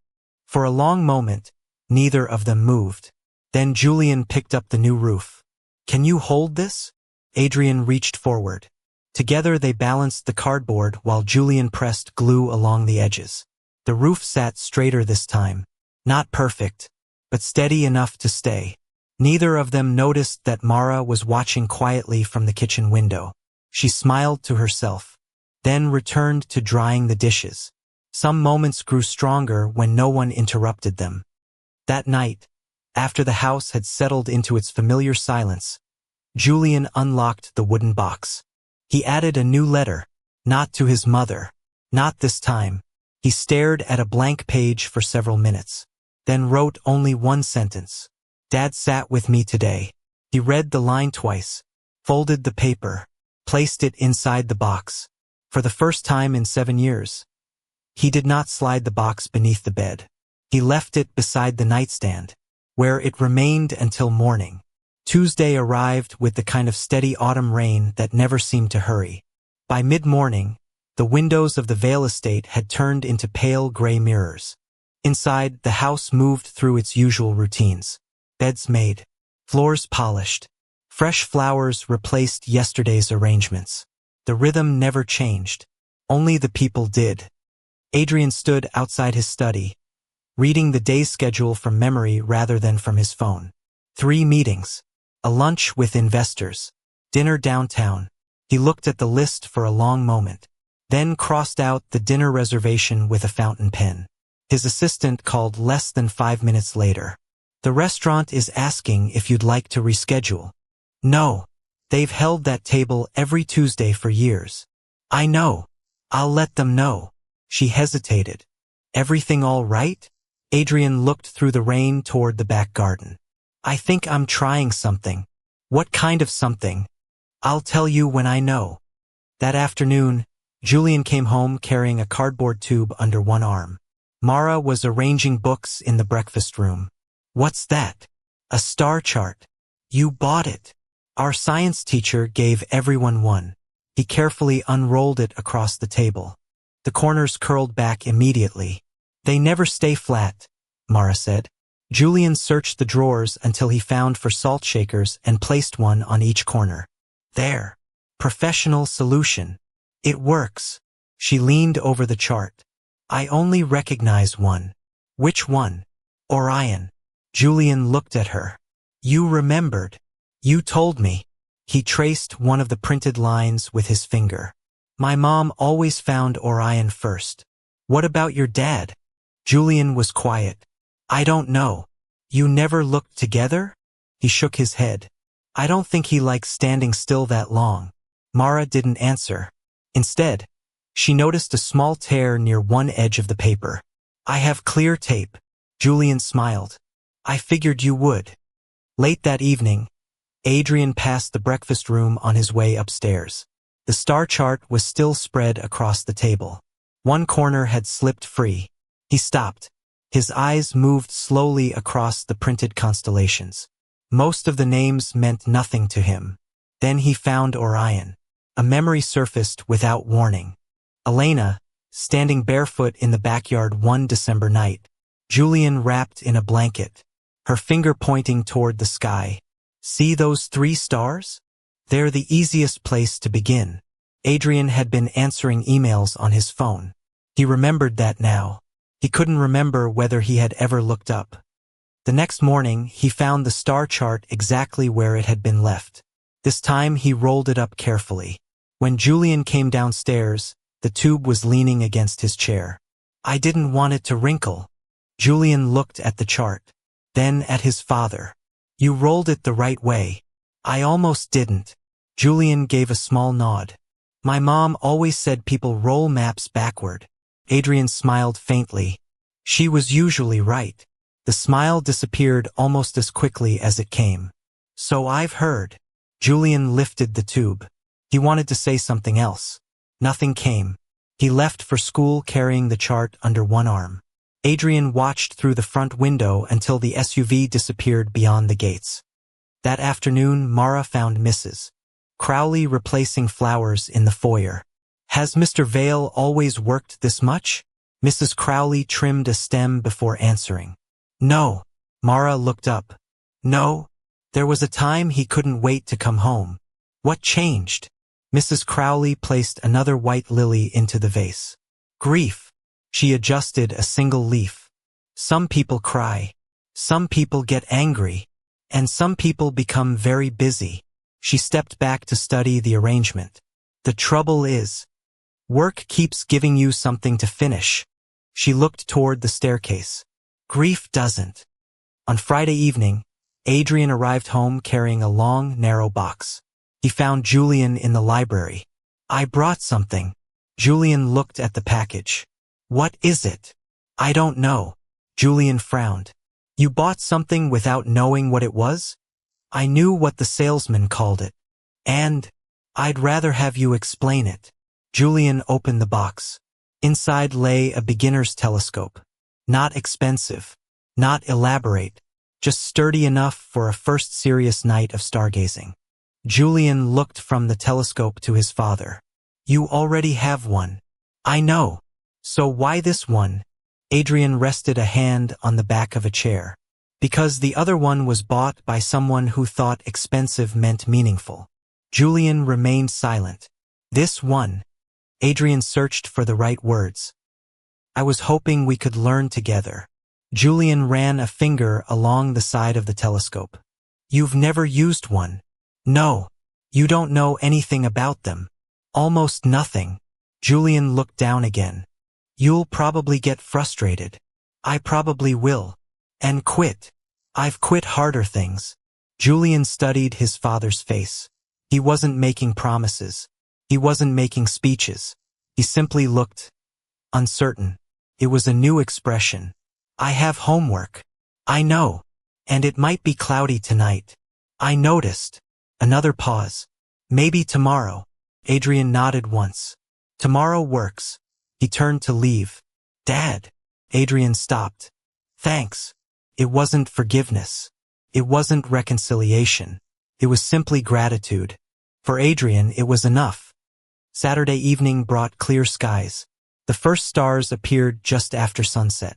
For a long moment, neither of them moved. Then Julian picked up the new roof. Can you hold this? Adrian reached forward. Together they balanced the cardboard while Julian pressed glue along the edges. The roof sat straighter this time. Not perfect, but steady enough to stay. Neither of them noticed that Mara was watching quietly from the kitchen window. She smiled to herself, then returned to drying the dishes. Some moments grew stronger when no one interrupted them. That night, after the house had settled into its familiar silence, Julian unlocked the wooden box. He added a new letter, not to his mother, not this time. He stared at a blank page for several minutes, then wrote only one sentence. Dad sat with me today. He read the line twice, folded the paper, placed it inside the box. For the first time in 7 years, he did not slide the box beneath the bed. He left it beside the nightstand, where it remained until morning. Tuesday arrived with the kind of steady autumn rain that never seemed to hurry. By mid-morning, the windows of the Vale estate had turned into pale gray mirrors. Inside, the house moved through its usual routines. Beds made, floors polished. Fresh flowers replaced yesterday's arrangements. The rhythm never changed. Only the people did. Adrian stood outside his study, reading the day's schedule from memory rather than from his phone. 3 meetings. A lunch with investors. Dinner downtown. He looked at the list for a long moment, then crossed out the dinner reservation with a fountain pen. His assistant called less than 5 minutes later. The restaurant is asking if you'd like to reschedule. No. They've held that table every Tuesday for years. I know. I'll let them know. She hesitated. Everything all right? Adrian looked through the rain toward the back garden. I think I'm trying something. What kind of something? I'll tell you when I know. That afternoon, Julian came home carrying a cardboard tube under one arm. Mara was arranging books in the breakfast room. What's that? A star chart. You bought it. Our science teacher gave everyone one. He carefully unrolled it across the table. The corners curled back immediately. They never stay flat, Mara said. Julian searched the drawers until he found for salt shakers and placed one on each corner. There. Professional solution. It works. She leaned over the chart. I only recognize one. Which one? Orion. Julian looked at her. You remembered. You told me. He traced one of the printed lines with his finger. My mom always found Orion first. What about your dad? Julian was quiet. I don't know. You never looked together? He shook his head. I don't think he likes standing still that long. Mara didn't answer. Instead, she noticed a small tear near one edge of the paper. I have clear tape. Julian smiled. I figured you would. Late that evening, Adrian passed the breakfast room on his way upstairs. The star chart was still spread across the table. One corner had slipped free. He stopped. His eyes moved slowly across the printed constellations. Most of the names meant nothing to him. Then he found Orion. A memory surfaced without warning. Elena, standing barefoot in the backyard one December night. Julian wrapped in a blanket, her finger pointing toward the sky. See those 3 stars? They're the easiest place to begin. Adrian had been answering emails on his phone. He remembered that now. He couldn't remember whether he had ever looked up. The next morning, he found the star chart exactly where it had been left. This time, he rolled it up carefully. When Julian came downstairs, the tube was leaning against his chair. I didn't want it to wrinkle. Julian looked at the chart, then at his father. You rolled it the right way. I almost didn't. Julian gave a small nod. My mom always said people roll maps backward. Adrian smiled faintly. She was usually right. The smile disappeared almost as quickly as it came. So I've heard. Julian lifted the tube. He wanted to say something else. Nothing came. He left for school carrying the chart under one arm. Adrian watched through the front window until the SUV disappeared beyond the gates. That afternoon, Mara found Mrs. Crowley replacing flowers in the foyer. Has Mr. Vale always worked this much? Mrs. Crowley trimmed a stem before answering. No. Mara looked up. No. There was a time he couldn't wait to come home. What changed? Mrs. Crowley placed another white lily into the vase. Grief. She adjusted a single leaf. Some people cry. Some people get angry. And some people become very busy. She stepped back to study the arrangement. The trouble is, work keeps giving you something to finish. She looked toward the staircase. Grief doesn't. On Friday evening, Adrian arrived home carrying a long, narrow box. He found Julian in the library. I brought something. Julian looked at the package. What is it? I don't know. Julian frowned. You bought something without knowing what it was? I knew what the salesman called it. And I'd rather have you explain it. Julian opened the box. Inside lay a beginner's telescope. Not expensive. Not elaborate. Just sturdy enough for a first serious night of stargazing. Julian looked from the telescope to his father. You already have one. I know. So why this one? Adrian rested a hand on the back of a chair. Because the other one was bought by someone who thought expensive meant meaningful. Julian remained silent. This one. Adrian searched for the right words. I was hoping we could learn together. Julian ran a finger along the side of the telescope. You've never used one. No. You don't know anything about them. Almost nothing. Julian looked down again. You'll probably get frustrated. I probably will. And quit. I've quit harder things. Julian studied his father's face. He wasn't making promises. He wasn't making speeches. He simply looked uncertain. It was a new expression. I have homework. I know. And it might be cloudy tonight. I noticed. Another pause. Maybe tomorrow. Adrian nodded once. Tomorrow works. He turned to leave. Dad. Adrian stopped. Thanks. It wasn't forgiveness. It wasn't reconciliation. It was simply gratitude. For Adrian, it was enough. Saturday evening brought clear skies. The first stars appeared just after sunset.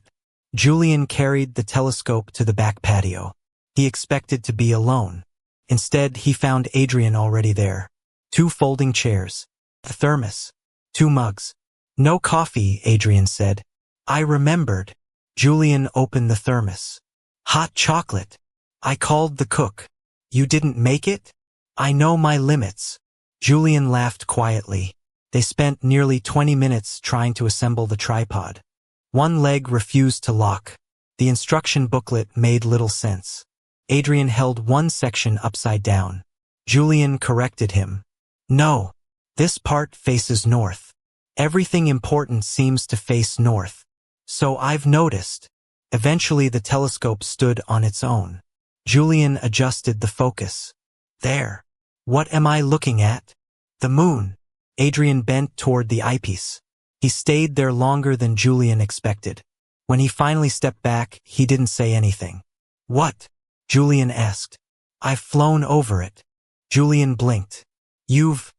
Julian carried the telescope to the back patio. He expected to be alone. Instead, he found Adrian already there. 2 folding chairs. A thermos. 2 mugs. No coffee, Adrian said. I remembered. Julian opened the thermos. Hot chocolate. I called the cook. You didn't make it? I know my limits. Julian laughed quietly. They spent nearly 20 minutes trying to assemble the tripod. One leg refused to lock. The instruction booklet made little sense. Adrian held one section upside down. Julian corrected him. No. This part faces north. Everything important seems to face north. So I've noticed. Eventually the telescope stood on its own. Julian adjusted the focus. There. What am I looking at? The moon. Adrian bent toward the eyepiece. He stayed there longer than Julian expected. When he finally stepped back, he didn't say anything. What? Julian asked. I've flown over it. Julian blinked. You've...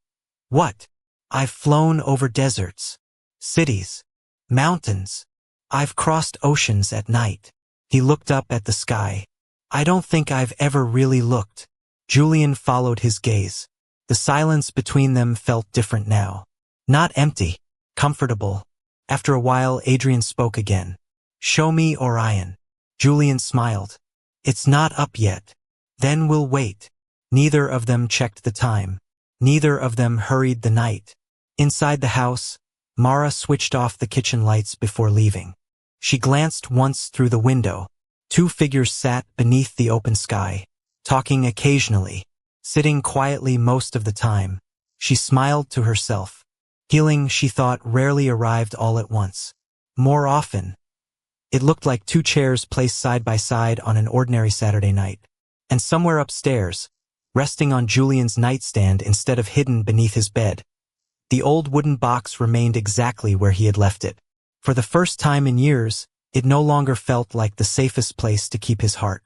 What? I've flown over deserts, cities, mountains. I've crossed oceans at night. He looked up at the sky. I don't think I've ever really looked. Julian followed his gaze. The silence between them felt different now. Not empty, comfortable. After a while, Adrian spoke again. Show me Orion. Julian smiled. It's not up yet. Then we'll wait. Neither of them checked the time. Neither of them hurried the night. Inside the house, Mara switched off the kitchen lights before leaving. She glanced once through the window. 2 figures sat beneath the open sky, talking occasionally, sitting quietly most of the time. She smiled to herself. Healing, she thought, rarely arrived all at once. More often, it looked like 2 chairs placed side by side on an ordinary Saturday night. And somewhere upstairs, resting on Julian's nightstand instead of hidden beneath his bed, the old wooden box remained exactly where he had left it. For the first time in years, it no longer felt like the safest place to keep his heart.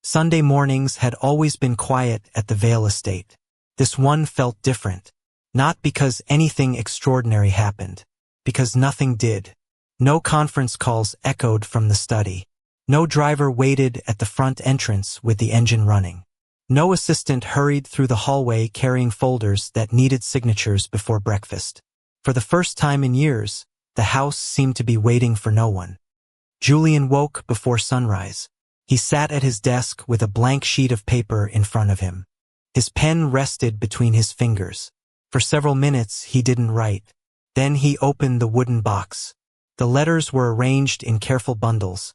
Sunday mornings had always been quiet at the Vale estate. This one felt different. Not because anything extraordinary happened. Because nothing did. No conference calls echoed from the study. No driver waited at the front entrance with the engine running. No assistant hurried through the hallway carrying folders that needed signatures before breakfast. For the first time in years, the house seemed to be waiting for no one. Julian woke before sunrise. He sat at his desk with a blank sheet of paper in front of him. His pen rested between his fingers. For several minutes he didn't write. Then he opened the wooden box. The letters were arranged in careful bundles,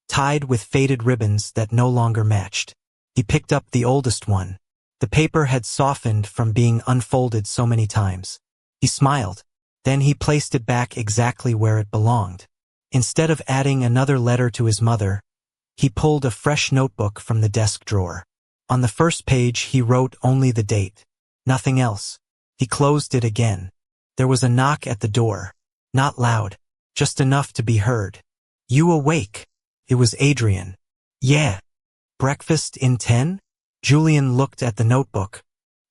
tied with faded ribbons that no longer matched. He picked up the oldest one. The paper had softened from being unfolded so many times. He smiled. Then he placed it back exactly where it belonged. Instead of adding another letter to his mother, he pulled a fresh notebook from the desk drawer. On the first page he wrote only the date. Nothing else. He closed it again. There was a knock at the door. Not loud. Just enough to be heard. You awake? It was Adrian. Yeah. Breakfast in 10? Julian looked at the notebook.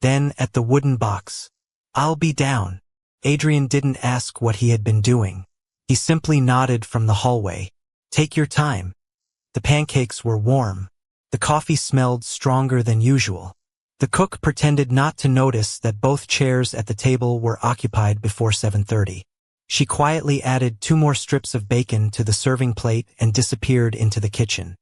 Then at the wooden box. I'll be down. Adrian didn't ask what he had been doing. He simply nodded from the hallway. Take your time. The pancakes were warm. The coffee smelled stronger than usual. The cook pretended not to notice that both chairs at the table were occupied before 7:30. She quietly added 2 more strips of bacon to the serving plate and disappeared into the kitchen.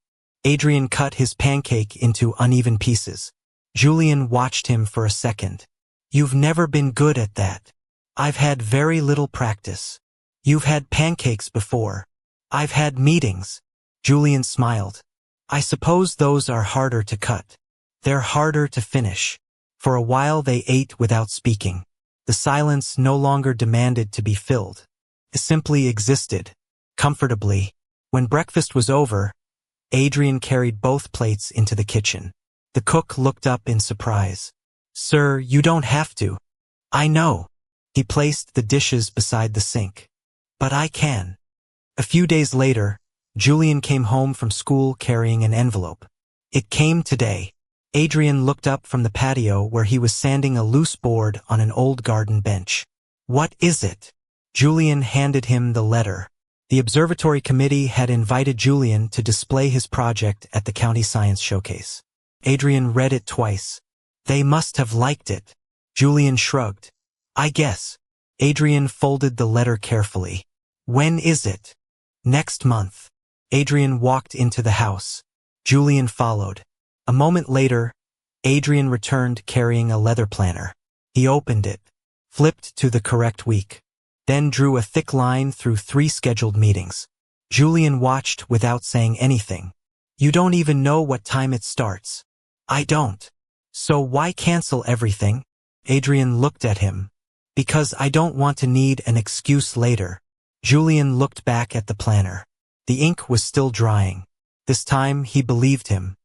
Adrian cut his pancake into uneven pieces. Julian watched him for a second. You've never been good at that. I've had very little practice. You've had pancakes before. I've had meetings. Julian smiled. I suppose those are harder to cut. They're harder to finish. For a while they ate without speaking. The silence no longer demanded to be filled. It simply existed, comfortably. When breakfast was over, Adrian carried both plates into the kitchen. The cook looked up in surprise. Sir, you don't have to. I know. He placed the dishes beside the sink. But I can. A few days later, Julian came home from school carrying an envelope. It came today. Adrian looked up from the patio where he was sanding a loose board on an old garden bench. What is it? Julian handed him the letter. The observatory committee had invited Julian to display his project at the county science showcase. Adrian read it twice. They must have liked it. Julian shrugged. I guess. Adrian folded the letter carefully. When is it? Next month. Adrian walked into the house. Julian followed. A moment later, Adrian returned carrying a leather planner. He opened it, flipped to the correct week, then drew a thick line through 3 scheduled meetings. Julian watched without saying anything. You don't even know what time it starts. I don't. So why cancel everything? Adrian looked at him. Because I don't want to need an excuse later. Julian looked back at the planner. The ink was still drying. This time he believed him.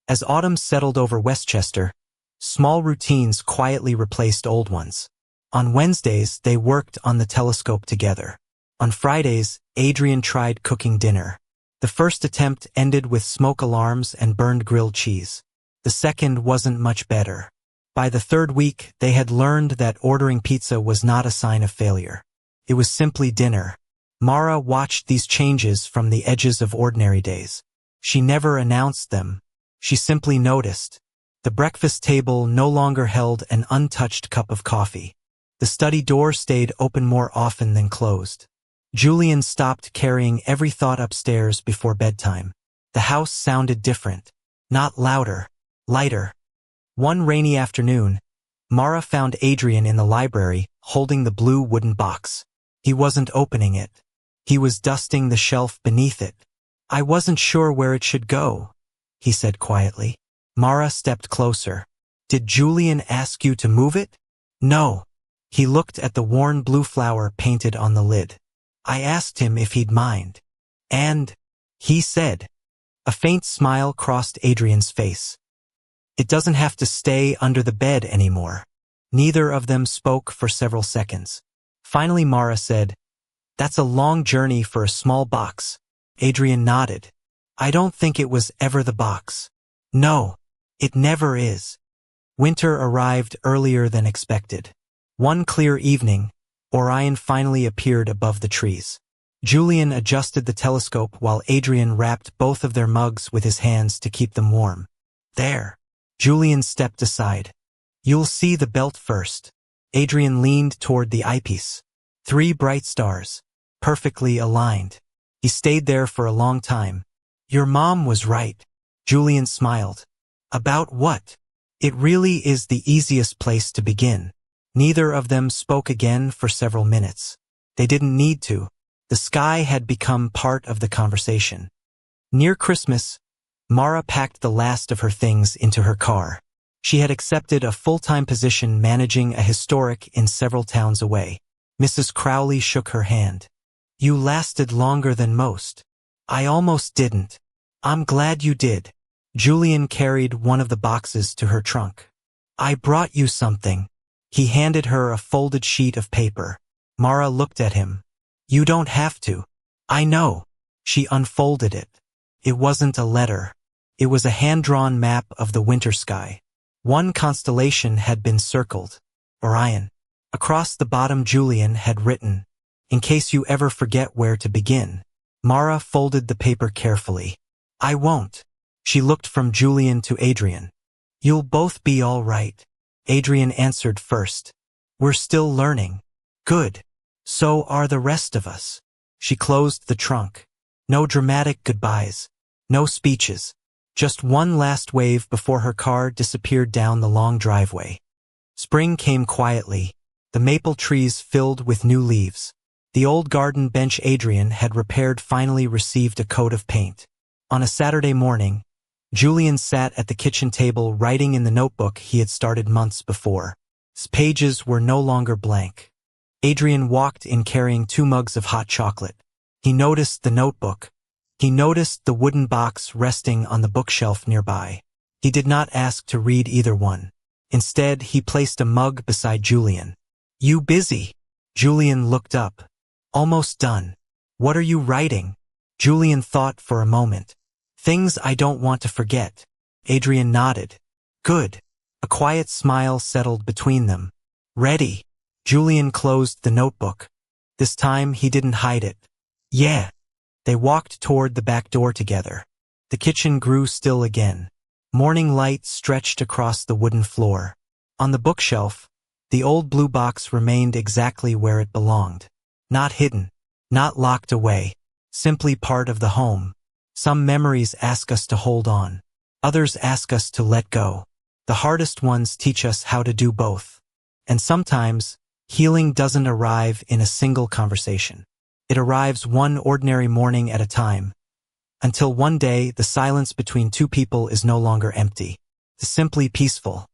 As autumn settled over Westchester, small routines quietly replaced old ones. On Wednesdays, they worked on the telescope together. On Fridays, Adrian tried cooking dinner. The first attempt ended with smoke alarms and burned grilled cheese. The second wasn't much better. By the 3rd week, they had learned that ordering pizza was not a sign of failure. It was simply dinner. Mara watched these changes from the edges of ordinary days. She never announced them. She simply noticed. The breakfast table no longer held an untouched cup of coffee. The study door stayed open more often than closed. Julian stopped carrying every thought upstairs before bedtime. The house sounded different. Not louder, lighter. One rainy afternoon, Mara found Adrian in the library, holding the blue wooden box. He wasn't opening it. He was dusting the shelf beneath it. I wasn't sure where it should go, he said quietly. Mara stepped closer. Did Julian ask you to move it? No. He looked at the worn blue flower painted on the lid. I asked him if he'd mind. And he said. A faint smile crossed Adrian's face. It doesn't have to stay under the bed anymore. Neither of them spoke for several seconds. Finally Mara said, That's a long journey for a small box. Adrian nodded. I don't think it was ever the box. No, it never is. Winter arrived earlier than expected. One clear evening, Orion finally appeared above the trees. Julian adjusted the telescope while Adrian wrapped both of their mugs with his hands to keep them warm. There. Julian stepped aside. You'll see the belt first. Adrian leaned toward the eyepiece. 3 bright stars. Perfectly aligned. He stayed there for a long time. Your mom was right. Julian smiled. About what? It really is the easiest place to begin. Neither of them spoke again for several minutes. They didn't need to. The sky had become part of the conversation. Near Christmas, Mara packed the last of her things into her car. She had accepted a full-time position managing a historic in several towns away. Mrs. Crowley shook her hand. You lasted longer than most. I almost didn't. I'm glad you did. Julian carried one of the boxes to her trunk. I brought you something. He handed her a folded sheet of paper. Mara looked at him. You don't have to. I know. She unfolded it. It wasn't a letter. It was a hand-drawn map of the winter sky. One constellation had been circled. Orion. Across the bottom Julian had written, In case you ever forget where to begin. Mara folded the paper carefully. I won't. She looked from Julian to Adrian. You'll both be all right. Adrian answered first. We're still learning. Good. So are the rest of us. She closed the trunk. No dramatic goodbyes. No speeches. Just one last wave before her car disappeared down the long driveway. Spring came quietly, the maple trees filled with new leaves. The old garden bench Adrian had repaired finally received a coat of paint. On a Saturday morning, Julian sat at the kitchen table writing in the notebook he had started months before. His pages were no longer blank. Adrian walked in carrying 2 mugs of hot chocolate. He noticed the notebook. He noticed the wooden box resting on the bookshelf nearby. He did not ask to read either one. Instead, he placed a mug beside Julian. "You busy?" Julian looked up. "Almost done." "What are you writing?" Julian thought for a moment. "Things I don't want to forget." Adrian nodded. "Good." A quiet smile settled between them. "Ready?" Julian closed the notebook. This time he didn't hide it. "Yeah." They walked toward the back door together. The kitchen grew still again. Morning light stretched across the wooden floor. On the bookshelf, the old blue box remained exactly where it belonged. Not hidden, not locked away, simply part of the home. Some memories ask us to hold on. Others ask us to let go. The hardest ones teach us how to do both. And sometimes, healing doesn't arrive in a single conversation. It arrives one ordinary morning at a time, until one day the silence between 2 people is no longer empty. It's simply peaceful.